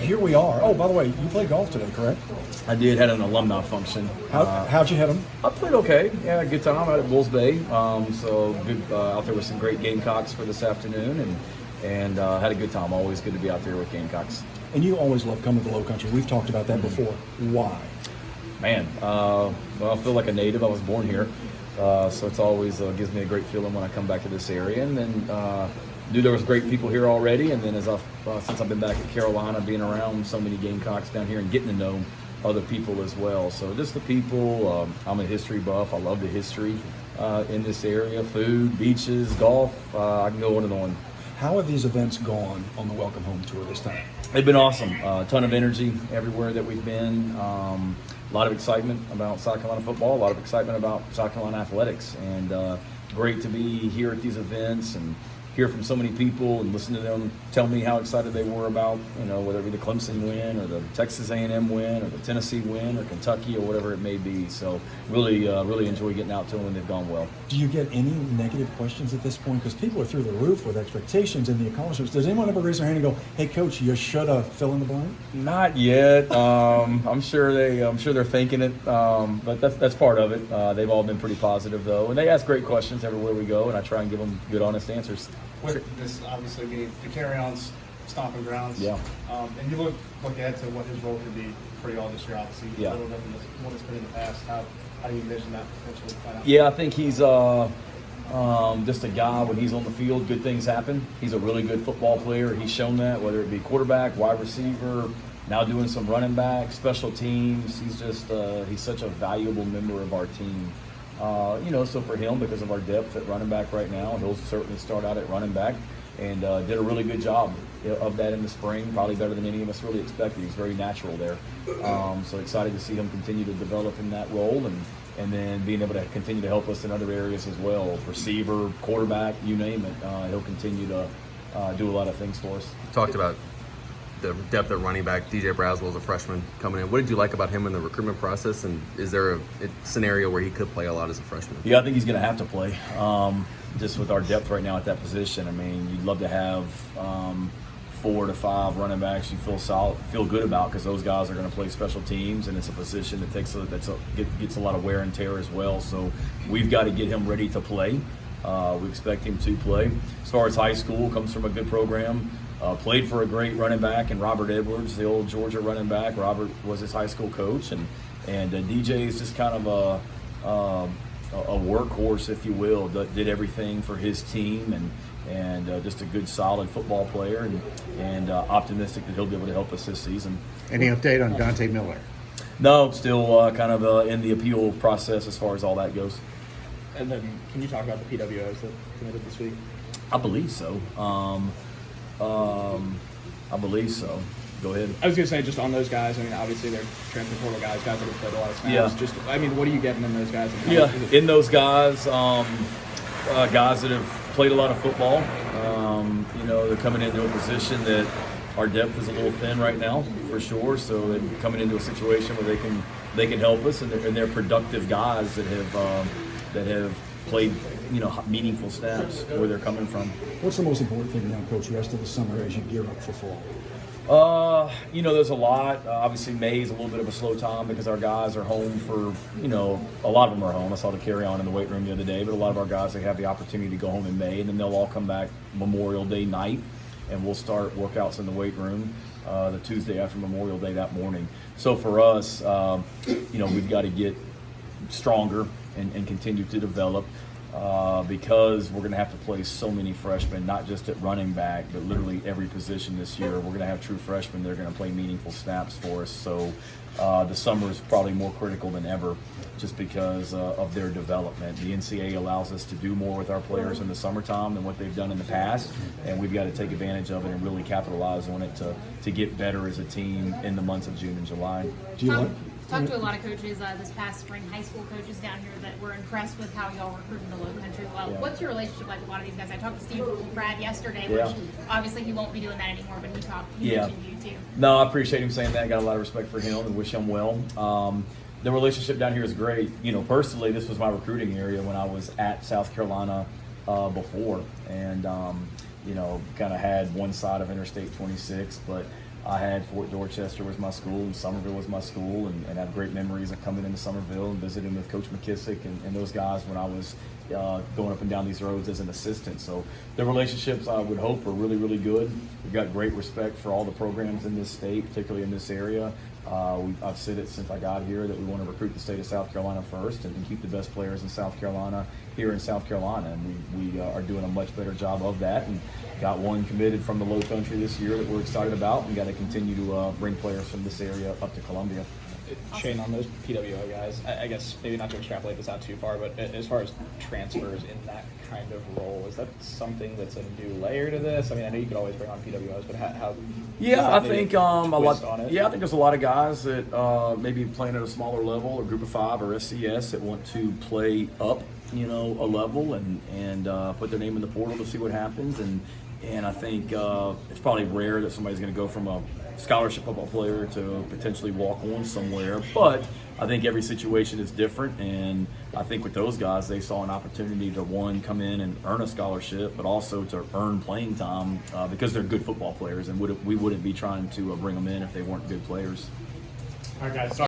here we are. Oh, by the way, you played golf today, correct? I did, had an alumni function. How'd you hit them? I played okay. Yeah, good time out at Bulls Bay. So good out there with some great Gamecocks for this afternoon, and had a good time. Always good to be out there with Gamecocks. And you always love coming to the Low Country. We've talked about that before. Why? Man, well, I feel like a native. I was born here, so it's always gives me a great feeling when I come back to this area. And then knew there was great people here already. And then since I've been back at Carolina, being around so many Gamecocks down here and getting to know other people as well. So just the people. I'm a history buff. I love the history in this area. Food, beaches, golf. I can go on and on. How have these events gone on the Welcome Home Tour this time? They've been awesome. A ton of energy everywhere that we've been. A lot of excitement about South Carolina football. A lot of excitement about South Carolina athletics. And great to be here at these events and hear from so many people and listen to them tell me how excited they were about, whether it be the Clemson win or the Texas A&M win or the Tennessee win or Kentucky or whatever it may be. So really enjoy getting out to them when they've gone well. Do you get any negative questions at this point? Because people are through the roof with expectations and the accomplishments. Does anyone ever raise their hand and go, "Hey, Coach, you should have fill in the blank"? Not yet. I'm sure they're thinking it, but that's part of it. They've all been pretty positive though, and they ask great questions everywhere we go, and I try and give them good, honest answers. With this obviously being the carry-ons, stomping grounds, yeah. And you look ahead to what his role could be for y'all this year, obviously, yeah. A little different than what it's been in the past. How do you envision that potentially playing out? Yeah, I think he's just a guy, when he's on the field, good things happen. He's a really good football player. He's shown that, whether it be quarterback, wide receiver, now doing some running back, special teams. He's just he's such a valuable member of our team. So for him, because of our depth at running back right now, he'll certainly start out at running back and did a really good job of that in the spring, probably better than any of us really expected. He's very natural there. So excited to see him continue to develop in that role and then being able to continue to help us in other areas as well. Receiver, quarterback, you name it. He'll continue to do a lot of things for us. You talked about the depth at running back. DJ Braswell is a freshman coming in. What did you like about him in the recruitment process? And is there a scenario where he could play a lot as a freshman? Yeah, I think he's going to have to play. Just with our depth right now at that position. I mean, you'd love to have 4 to 5 running backs you feel good about, because those guys are going to play special teams, and it's a position that gets a lot of wear and tear as well. So we've got to get him ready to play. We expect him to play. As far as high school, comes from a good program. Played for a great running back in Robert Edwards, the old Georgia running back. Robert was his high school coach, and DJ is just kind of a workhorse, if you will. Did everything for his team, and just a good, solid football player, and optimistic that he'll be able to help us this season. Any update on Dante Miller? No, still kind of in the appeal process as far as all that goes. And then, can you talk about the PWOs that committed this week? I believe so. I believe so. Go ahead. I was going to say, just on those guys, I mean, obviously they're transfer portal guys that have played a lot of snaps. Yeah. Just, I mean, what are you getting in those guys? Yeah, in those guys, guys that have played a lot of football. They're coming into a position that our depth is a little thin right now, for sure. So they're coming into a situation where they can help us, and they're productive guys that have played meaningful snaps where they're coming from. What's the most important thing now, Coach, rest of the summer as you gear up for fall? There's a lot. Obviously, May is a little bit of a slow time because our guys are home for, a lot of them are home. I saw the carry-on in the weight room the other day, but a lot of our guys, they have the opportunity to go home in May, and then they'll all come back Memorial Day night, and we'll start workouts in the weight room the Tuesday after Memorial Day that morning. So for us, we've got to get stronger and continue to develop. Because we're going to have to play so many freshmen, not just at running back, but literally every position this year. We're going to have true freshmen that are going to play meaningful snaps for us. So the summer is probably more critical than ever just because of their development. The NCAA allows us to do more with our players in the summertime than what they've done in the past, and we've got to take advantage of it and really capitalize on it to get better as a team in the months of June and July. Do you like? Talked to a lot of coaches this past spring, high school coaches down here that were impressed with how y'all recruit in the Low Country. Well, Yeah. what's your relationship like with a lot of these guys? I talked to Steve Brad yesterday, Yeah. which obviously he won't be doing that anymore, but he Yeah. mentioned you too. No, I appreciate him saying that. I got a lot of respect for him and wish him well. The relationship down here is great. Personally, this was my recruiting area when I was at South Carolina before, and kind of had one side of Interstate 26, but I had Fort Dorchester was my school, and Summerville was my school, and have great memories of coming into Summerville and visiting with Coach McKissick and those guys when I was going up and down these roads as an assistant. So the relationships, I would hope, are really, really good. We've got great respect for all the programs in this state, particularly in this area. I've said it since I got here that we want to recruit the state of South Carolina first and keep the best players in South Carolina here in South Carolina, and we are doing a much better job of that, and got one committed from the Low Country this year that we're excited about, and got to continue to bring players from this area up to Columbia. Shane, on those PWO guys, I guess maybe not to extrapolate this out too far, but as far as transfers in that kind of role, is that something that's a new layer to this? I mean, I know you could always bring on PWOs, but how Yeah, I think a lot. on it? Yeah, I think there's a lot of guys that maybe playing at a smaller level, or Group of 5 or FCS, that want to play up, a level and put their name in the portal to see what happens. And I think it's probably rare that somebody's going to go from a scholarship football player to potentially walk on somewhere. But I think every situation is different, and I think with those guys, they saw an opportunity to, one, come in and earn a scholarship, but also to earn playing time because they're good football players, and we wouldn't be trying to bring them in if they weren't good players. All right, guys.